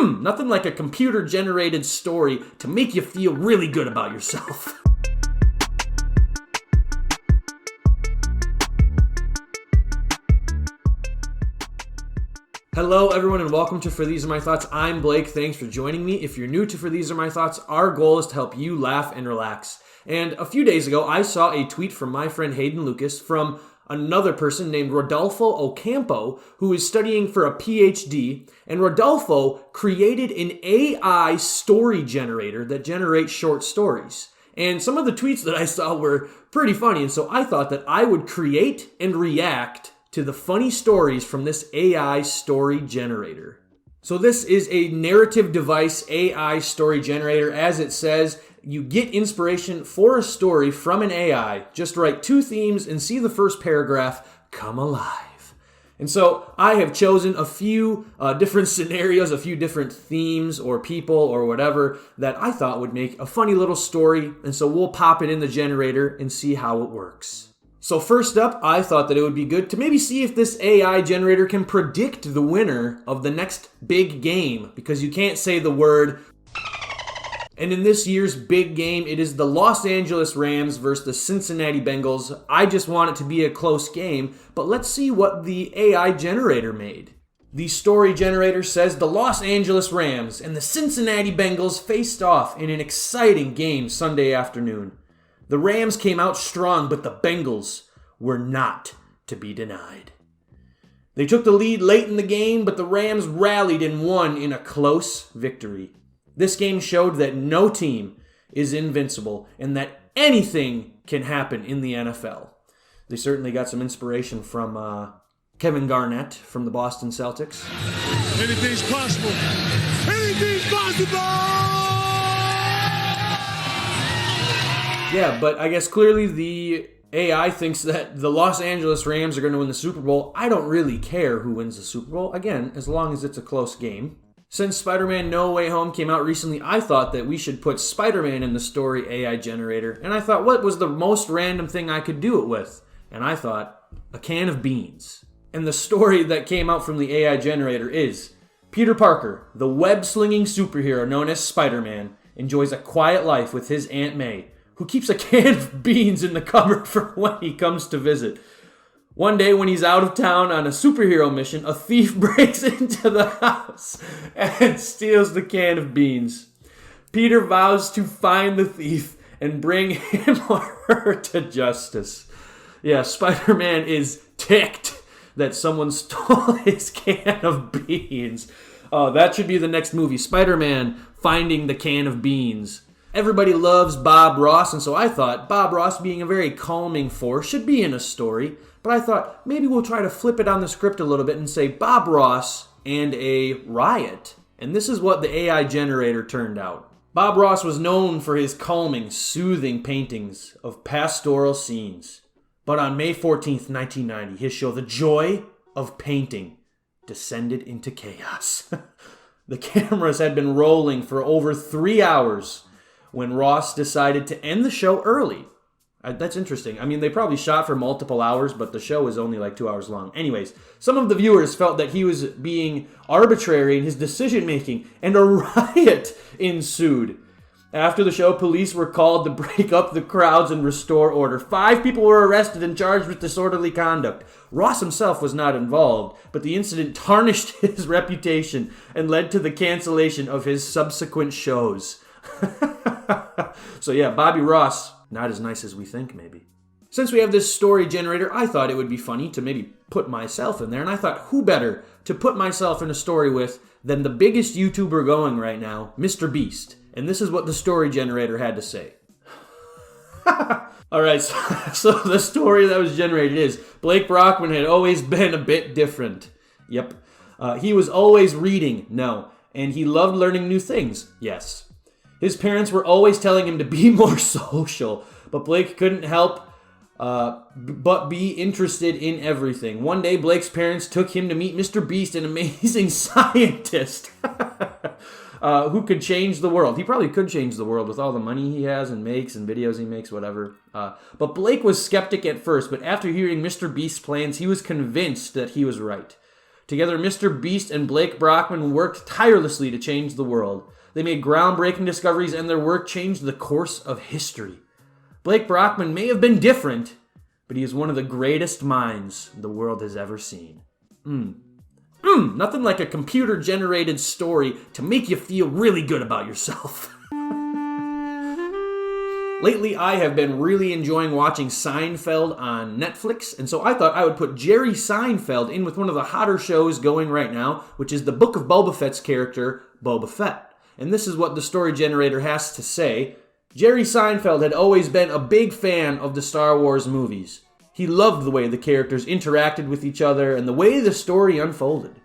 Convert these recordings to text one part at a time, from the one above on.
Nothing like a computer-generated story to make you feel really good about yourself. Hello, everyone, and welcome to For These Are My Thoughts. I'm Blake. Thanks for joining me. If you're new to For These Are My Thoughts, our goal is to help you laugh and relax. And a few days ago, I saw a tweet from my friend Hayden Lucas from another person named Rodolfo Ocampo, who is studying for a PhD. And Rodolfo created an AI story generator that generates short stories. And some of the tweets that I saw were pretty funny, and so I thought that I would create and react to the funny stories from this AI story generator. So this is a narrative device AI story generator. As it says, you get inspiration for a story from an AI. Just write 2 themes and see the first paragraph come alive. And so I have chosen a few different scenarios, a few different themes or people or whatever that I thought would make a funny little story. And so we'll pop it in the generator and see how it works. So first up, I thought that it would be good to maybe see if this AI generator can predict the winner of the next big game, because you can't say the word. And in this year's big game, it is the Los Angeles Rams versus the Cincinnati Bengals. I just want it to be a close game, but let's see what the AI generator made. The story generator says the Los Angeles Rams and the Cincinnati Bengals faced off in an exciting game Sunday afternoon. The Rams came out strong, but the Bengals were not to be denied. They took the lead late in the game, but the Rams rallied and won in a close victory. This game showed that no team is invincible and that anything can happen in the NFL. They certainly got some inspiration from Kevin Garnett from the Boston Celtics. Anything's possible. Anything's possible! Yeah, but I guess clearly the AI thinks that the Los Angeles Rams are going to win the Super Bowl. I don't really care who wins the Super Bowl, again, as long as it's a close game. Since Spider-Man No Way Home came out recently, I thought that we should put Spider-Man in the story AI generator. And I thought, what was the most random thing I could do it with? And I thought, a can of beans. And the story that came out from the AI generator is, Peter Parker, the web-slinging superhero known as Spider-Man, enjoys a quiet life with his Aunt May, who keeps a can of beans in the cupboard for when he comes to visit. One day when he's out of town on a superhero mission, a thief breaks into the house and steals the can of beans. Peter vows to find the thief and bring him or her to justice. Yeah, Spider-Man is ticked that someone stole his can of beans. That should be the next movie, Spider-Man Finding the Can of Beans. Everybody loves Bob Ross, and so I thought Bob Ross being a very calming force should be in a story, but I thought maybe we'll try to flip it on the script a little bit and say Bob Ross and a riot. And this is what the AI generator turned out. Bob Ross was known for his calming, soothing paintings of pastoral scenes. But on May 14th, 1990, his show The Joy of Painting descended into chaos. The cameras had been rolling for over 3 hours when Ross decided to end the show early. That's interesting. I mean, they probably shot for multiple hours, but the show was only like 2 hours long. Anyways, some of the viewers felt that he was being arbitrary in his decision-making, and a riot ensued. After the show, police were called to break up the crowds and restore order. 5 people were arrested and charged with disorderly conduct. Ross himself was not involved, but the incident tarnished his reputation and led to the cancellation of his subsequent shows. So yeah, Bobby Ross, not as nice as we think, maybe. Since we have this story generator, I thought it would be funny to maybe put myself in there, and I thought, who better to put myself in a story with than the biggest YouTuber going right now, Mr. Beast. And this is what the story generator had to say. Alright, so the story that was generated is, Blake Brockman had always been a bit different. Yep. He was always reading, no. And he loved learning new things, yes. His parents were always telling him to be more social, but Blake couldn't help but be interested in everything. One day, Blake's parents took him to meet Mr. Beast, an amazing scientist who could change the world. He probably could change the world with all the money he has and makes and videos he makes, whatever. But Blake was skeptic at first, but after hearing Mr. Beast's plans, he was convinced that he was right. Together, Mr. Beast and Blake Brockman worked tirelessly to change the world. They made groundbreaking discoveries, and their work changed the course of history. Blake Brockman may have been different, but he is one of the greatest minds the world has ever seen. Nothing like a computer-generated story to make you feel really good about yourself. Lately, I have been really enjoying watching Seinfeld on Netflix, and so I thought I would put Jerry Seinfeld in with one of the hotter shows going right now, which is the Book of Boba Fett's character, Boba Fett. And this is what the story generator has to say. Jerry Seinfeld had always been a big fan of the Star Wars movies. He loved the way the characters interacted with each other and the way the story unfolded.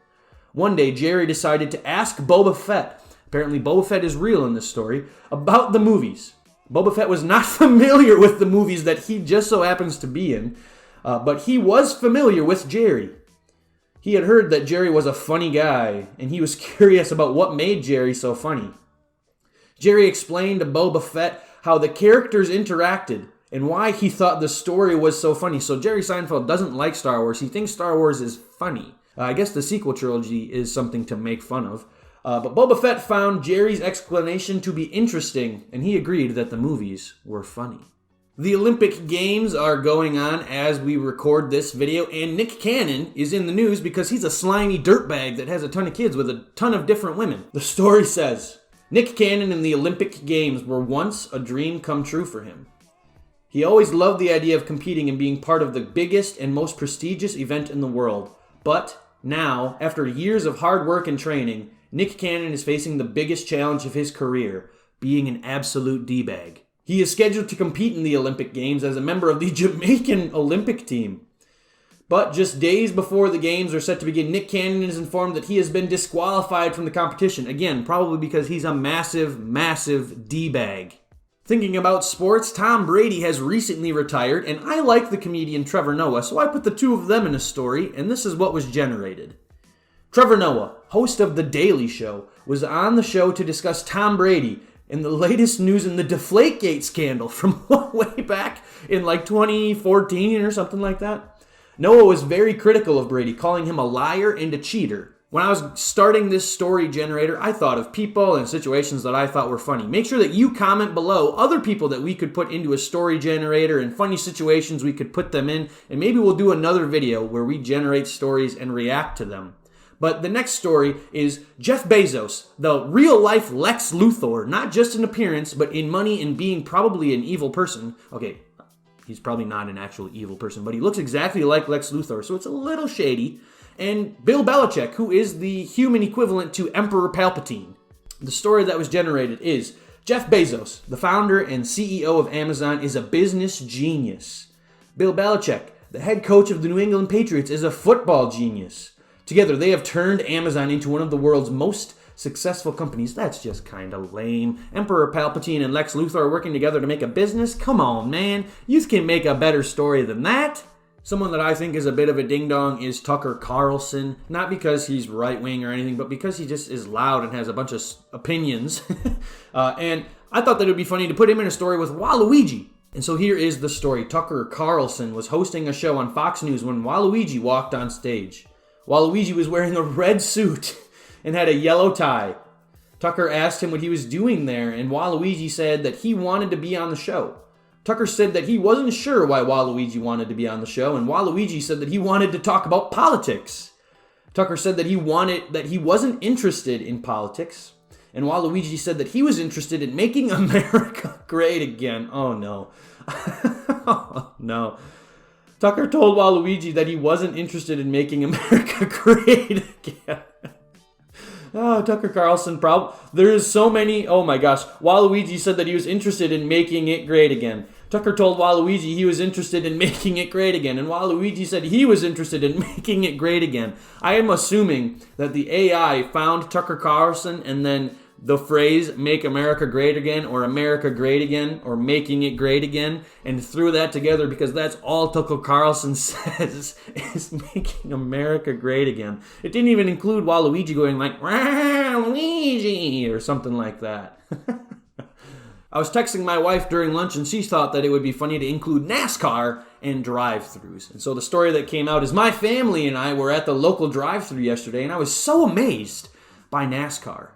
One day, Jerry decided to ask Boba Fett, apparently Boba Fett is real in this story, about the movies. Boba Fett was not familiar with the movies that he just so happens to be in, but he was familiar with Jerry. He had heard that Jerry was a funny guy, and he was curious about what made Jerry so funny. Jerry explained to Boba Fett how the characters interacted and why he thought the story was so funny. So Jerry Seinfeld doesn't like Star Wars. He thinks Star Wars is funny. I guess the sequel trilogy is something to make fun of. But Boba Fett found Jerry's explanation to be interesting, and he agreed that the movies were funny. The Olympic Games are going on as we record this video, and Nick Cannon is in the news because he's a slimy dirtbag that has a ton of kids with a ton of different women. The story says, Nick Cannon and the Olympic Games were once a dream come true for him. He always loved the idea of competing and being part of the biggest and most prestigious event in the world. But now, after years of hard work and training, Nick Cannon is facing the biggest challenge of his career, being an absolute D-bag. He is scheduled to compete in the Olympic Games as a member of the Jamaican Olympic team. But just days before the games are set to begin, Nick Cannon is informed that he has been disqualified from the competition. Again, probably because he's a massive, massive D-bag. Thinking about sports, Tom Brady has recently retired, and I like the comedian Trevor Noah, so I put the two of them in a story, and this is what was generated. Trevor Noah, host of The Daily Show, was on the show to discuss Tom Brady and the latest news in the Deflategate scandal from way back in like 2014 or something like that. Noah was very critical of Brady, calling him a liar and a cheater. When I was starting this story generator, I thought of people and situations that I thought were funny. Make sure that you comment below other people that we could put into a story generator and funny situations we could put them in, and maybe we'll do another video where we generate stories and react to them. But the next story is Jeff Bezos, the real-life Lex Luthor, not just in appearance, but in money and being probably an evil person. Okay, he's probably not an actual evil person, but he looks exactly like Lex Luthor, so it's a little shady. And Bill Belichick, who is the human equivalent to Emperor Palpatine. The story that was generated is Jeff Bezos, the founder and CEO of Amazon, is a business genius. Bill Belichick, the head coach of the New England Patriots, is a football genius. Together, they have turned Amazon into one of the world's most successful companies. That's just kind of lame. Emperor Palpatine and Lex Luthor are working together to make a business? Come on, man. You can make a better story than that. Someone that I think is a bit of a ding-dong is Tucker Carlson. Not because he's right-wing or anything, but because he just is loud and has a bunch of opinions. And I thought that it would be funny to put him in a story with Waluigi. And so here is the story. Tucker Carlson was hosting a show on Fox News when Waluigi walked on stage. Waluigi was wearing a red suit and had a yellow tie. Tucker asked him what he was doing there, and Waluigi said that he wanted to be on the show. Tucker said that he wasn't sure why Waluigi wanted to be on the show, and Waluigi said that he wanted to talk about politics. Tucker said that he wasn't interested in politics, and Waluigi said that he was interested in making America great again. Oh no. Oh no. Tucker told Waluigi that he wasn't interested in making America great again. Oh, Tucker Carlson, there's so many, oh my gosh. Waluigi said that he was interested in making it great again. Tucker told Waluigi he was interested in making it great again, and Waluigi said he was interested in making it great again. I am assuming that the AI found Tucker Carlson and then the phrase, make America great again, or America great again, or making it great again, and threw that together because that's all Tucker Carlson says, is making America great again. It didn't even include Waluigi going like, Waluigi, or something like that. I was texting my wife during lunch and she thought that it would be funny to include NASCAR and drive-thrus. And so the story that came out is my family and I were at the local drive-thru yesterday and I was so amazed by NASCAR.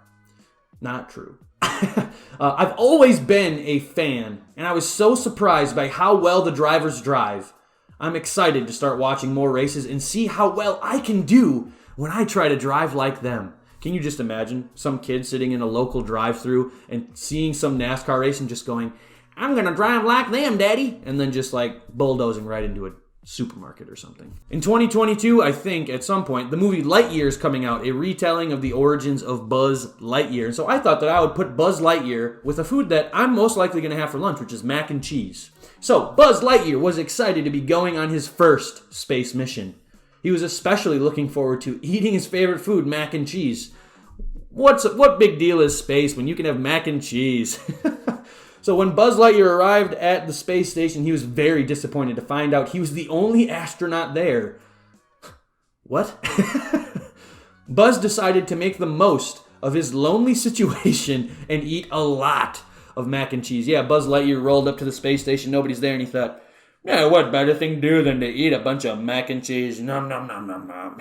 Not true. I've always been a fan and I was so surprised by how well the drivers drive. I'm excited to start watching more races and see how well I can do when I try to drive like them. Can you just imagine some kid sitting in a local drive-thru and seeing some NASCAR race and just going, I'm going to drive like them, Daddy, and then just like bulldozing right into a supermarket or something. In 2022, I think, at some point, the movie Lightyear is coming out, a retelling of the origins of Buzz Lightyear. And so I thought that I would put Buzz Lightyear with a food that I'm most likely going to have for lunch, which is mac and cheese. So Buzz Lightyear was excited to be going on his first space mission. He was especially looking forward to eating his favorite food, mac and cheese. What big deal is space when you can have mac and cheese? So when Buzz Lightyear arrived at the space station, he was very disappointed to find out he was the only astronaut there. What? Buzz decided to make the most of his lonely situation and eat a lot of mac and cheese. Yeah, Buzz Lightyear rolled up to the space station, nobody's there, and he thought, yeah, what better thing to do than to eat a bunch of mac and cheese? Nom, nom, nom, nom, nom.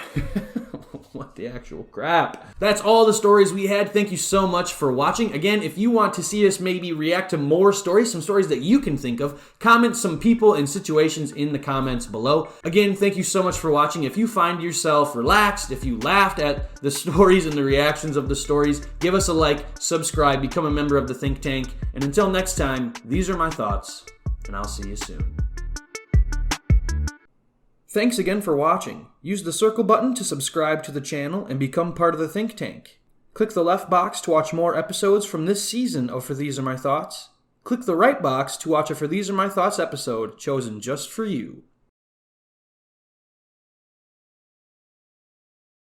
What the actual crap? That's all the stories we had. Thank you so much for watching. Again, if you want to see us maybe react to more stories, some stories that you can think of, comment some people and situations in the comments below. Again, thank you so much for watching. If you find yourself relaxed, if you laughed at the stories and the reactions of the stories, give us a like, subscribe, become a member of the Think Tank. And until next time, these are my thoughts, and I'll see you soon. Thanks again for watching. Use the circle button to subscribe to the channel and become part of the Think Tank. Click the left box to watch more episodes from this season of For These Are My Thoughts. Click the right box to watch a For These Are My Thoughts episode chosen just for you.